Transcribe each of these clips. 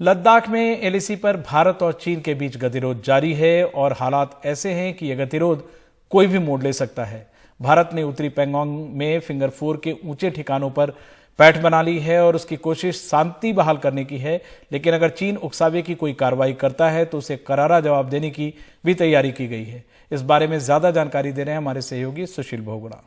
लद्दाख में एलएसी पर भारत और चीन के बीच गतिरोध जारी है और हालात ऐसे हैं कि यह गतिरोध कोई भी मोड़ ले सकता है। भारत ने उत्तरी पैंगोंग में फिंगर 4 के ऊंचे ठिकानों पर पैठ बना ली है और उसकी कोशिश शांति बहाल करने की है, लेकिन अगर चीन उकसावे की कोई कार्रवाई करता है तो उसे करारा जवाब देने की भी तैयारी की गई है। इस बारे में ज्यादा जानकारी दे रहे हैं हमारे सहयोगी सुशील भोगड़ा।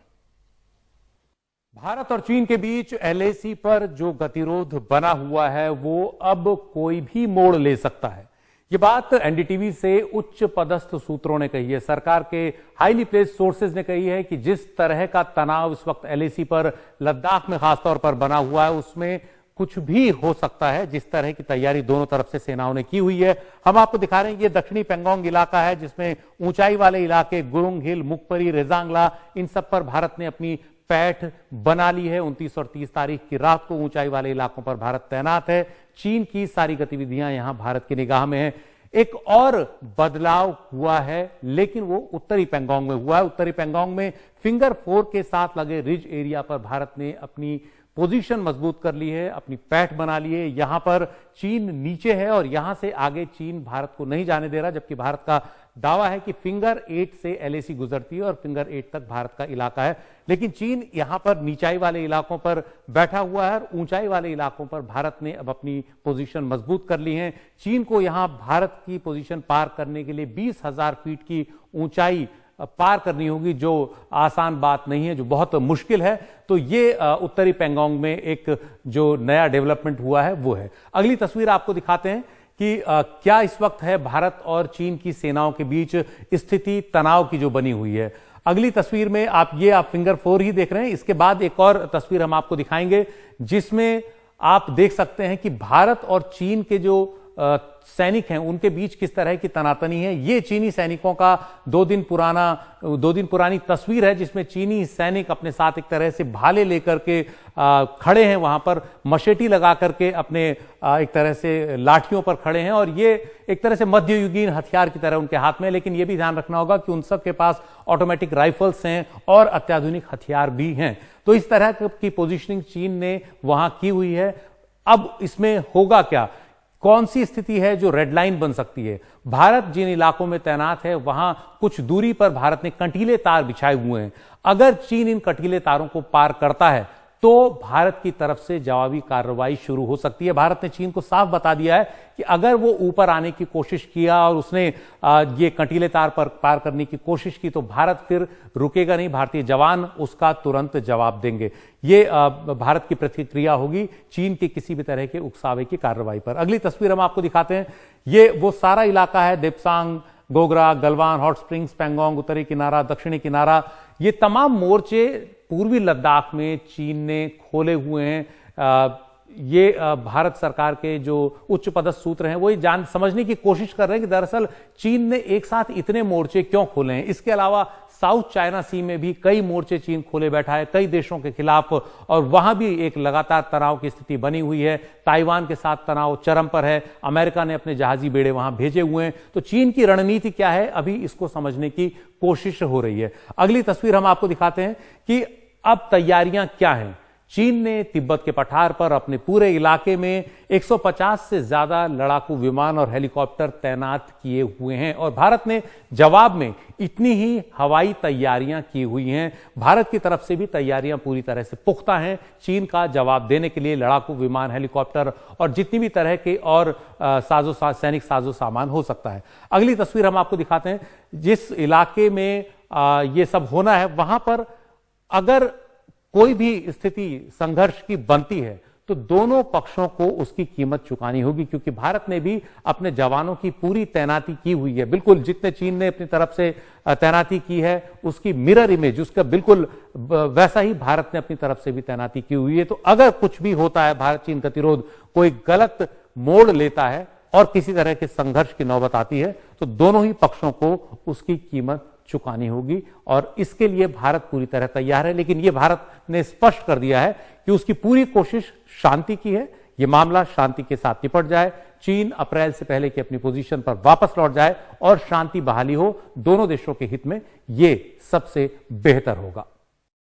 भारत और चीन के बीच एलएसी पर जो गतिरोध बना हुआ है वो अब कोई भी मोड़ ले सकता है। ये बात एनडीटीवी से उच्च पदस्थ सूत्रों ने कही है। सरकार के हाईली प्लेस्ड सोर्सेज ने कही है कि जिस तरह का तनाव इस वक्त एलएसी पर लद्दाख में खासतौर पर बना हुआ है उसमें कुछ भी हो सकता है। जिस तरह की तैयारी दोनों तरफ से सेनाओं ने की हुई है, हम आपको दिखा रहे हैं। ये दक्षिणी पैंगोंग इलाका है जिसमें ऊंचाई वाले इलाके गुरुंग हिल, मुकपरी, रेजांगला, इन सब पर भारत ने अपनी पैठ बना ली है। 29 और 30 तारीख की रात को ऊंचाई वाले इलाकों पर भारत तैनात है। चीन की सारी गतिविधियां यहां भारत की निगाह में है। एक और बदलाव हुआ है, लेकिन वो उत्तरी पैंगोंग में हुआ है। उत्तरी पैंगोंग में फिंगर 4 के साथ लगे रिज एरिया पर भारत ने अपनी पोजीशन मजबूत कर ली है, अपनी पैठ बना ली है। यहां पर चीन नीचे है और यहां से आगे चीन भारत को नहीं जाने दे रहा, जबकि भारत का दावा है कि फिंगर 8 से एलएसी गुजरती है और फिंगर 8 तक भारत का इलाका है। लेकिन चीन यहां पर नीचाई वाले इलाकों पर बैठा हुआ है और ऊंचाई वाले इलाकों पर भारत ने अब अपनी पोजीशन मजबूत कर ली है। चीन को यहां भारत की पोजीशन पार करने के लिए 20,000 फीट की ऊंचाई पार करनी होगी, जो आसान बात नहीं है, जो बहुत मुश्किल है। तो ये उत्तरी पैंगोंग में एक जो नया डेवलपमेंट हुआ है वो है। अगली तस्वीर आपको दिखाते हैं कि क्या इस वक्त है भारत और चीन की सेनाओं के बीच स्थिति तनाव की जो बनी हुई है। अगली तस्वीर में आप फिंगर 4 ही देख रहे हैं। इसके बाद एक और तस्वीर हम आपको दिखाएंगे जिसमें आप देख सकते हैं कि भारत और चीन के जो सैनिक हैं उनके बीच किस तरह की तनातनी है। ये चीनी सैनिकों का 2 दिन पुरानी तस्वीर है जिसमें चीनी सैनिक अपने साथ एक तरह से भाले लेकर के खड़े हैं, वहां पर मशेटी लगा करके अपने एक तरह से लाठियों पर खड़े हैं और ये एक तरह से मध्ययुगीन हथियार की तरह उनके हाथ में। लेकिन ये भी ध्यान रखना होगा कि उन सब के पास ऑटोमेटिक राइफल्स हैं और अत्याधुनिक हथियार भी हैं। तो इस तरह की पोजीशनिंग चीन ने वहां की हुई है। अब इसमें होगा क्या, कौन सी स्थिति है जो रेड लाइन बन सकती है। भारत जिन इलाकों में तैनात है वहां कुछ दूरी पर भारत ने कंटीले तार बिछाए हुए हैं। अगर चीन इन कंटीले तारों को पार करता है तो भारत की तरफ से जवाबी कार्रवाई शुरू हो सकती है। भारत ने चीन को साफ बता दिया है कि अगर वो ऊपर आने की कोशिश किया और उसने ये कंटीले तार पर पार करने की कोशिश की तो भारत फिर रुकेगा नहीं। भारतीय जवान उसका तुरंत जवाब देंगे। ये भारत की प्रतिक्रिया होगी चीन के किसी भी तरह के उकसावे की कार्रवाई पर। अगली तस्वीर हम आपको दिखाते हैं। ये वो सारा इलाका है, देप्सांग, गोगरा, गलवान, हॉट स्प्रिंग्स, पैंगोंग, उत्तरी किनारा, दक्षिणी किनारा। ये तमाम मोर्चे पूर्वी लद्दाख में चीन ने खोले हुए हैं। ये भारत सरकार के जो उच्च पदस्थ सूत्र हैं वो ये समझने की कोशिश कर रहे हैं कि दरअसल चीन ने एक साथ इतने मोर्चे क्यों खोले हैं। इसके अलावा साउथ चाइना सी में भी कई मोर्चे चीन खोले बैठा है कई देशों के खिलाफ और वहां भी एक लगातार तनाव की स्थिति बनी हुई है। ताइवान के साथ तनाव चरम पर है। अमेरिका ने अपने जहाजी बेड़े वहां भेजे हुए हैं। तो चीन की रणनीति क्या है, अभी इसको समझने की कोशिश हो रही है। अगली तस्वीर हम आपको दिखाते हैं कि अब तैयारियां क्या हैं। चीन ने तिब्बत के पठार पर अपने पूरे इलाके में 150 से ज्यादा लड़ाकू विमान और हेलीकॉप्टर तैनात किए हुए हैं और भारत ने जवाब में इतनी ही हवाई तैयारियां की हुई हैं। भारत की तरफ से भी तैयारियां पूरी तरह से पुख्ता हैं चीन का जवाब देने के लिए। लड़ाकू विमान, हेलीकॉप्टर और जितनी भी तरह के और सैनिक साजो सामान हो सकता है। अगली तस्वीर हम आपको दिखाते हैं। जिस इलाके में ये सब होना है वहां पर अगर कोई भी स्थिति संघर्ष की बनती है तो दोनों पक्षों को उसकी कीमत चुकानी होगी, क्योंकि भारत ने भी अपने जवानों की पूरी तैनाती की हुई है। बिल्कुल जितने चीन ने अपनी तरफ से तैनाती की है उसकी मिरर इमेज, उसका बिल्कुल वैसा ही भारत ने अपनी तरफ से भी तैनाती की हुई है। तो अगर कुछ भी होता है, भारत चीन गतिरोध कोई गलत मोड़ लेता है और किसी तरह के संघर्ष की नौबत आती है तो दोनों ही पक्षों को उसकी कीमत चुकानी होगी और इसके लिए भारत पूरी तरह तैयार है। लेकिन यह भारत ने स्पष्ट कर दिया है कि उसकी पूरी कोशिश शांति की है। यह मामला शांति के साथ निपट जाए, चीन अप्रैल से पहले की अपनी पोजीशन पर वापस लौट जाए और शांति बहाली हो। दोनों देशों के हित में यह सबसे बेहतर होगा।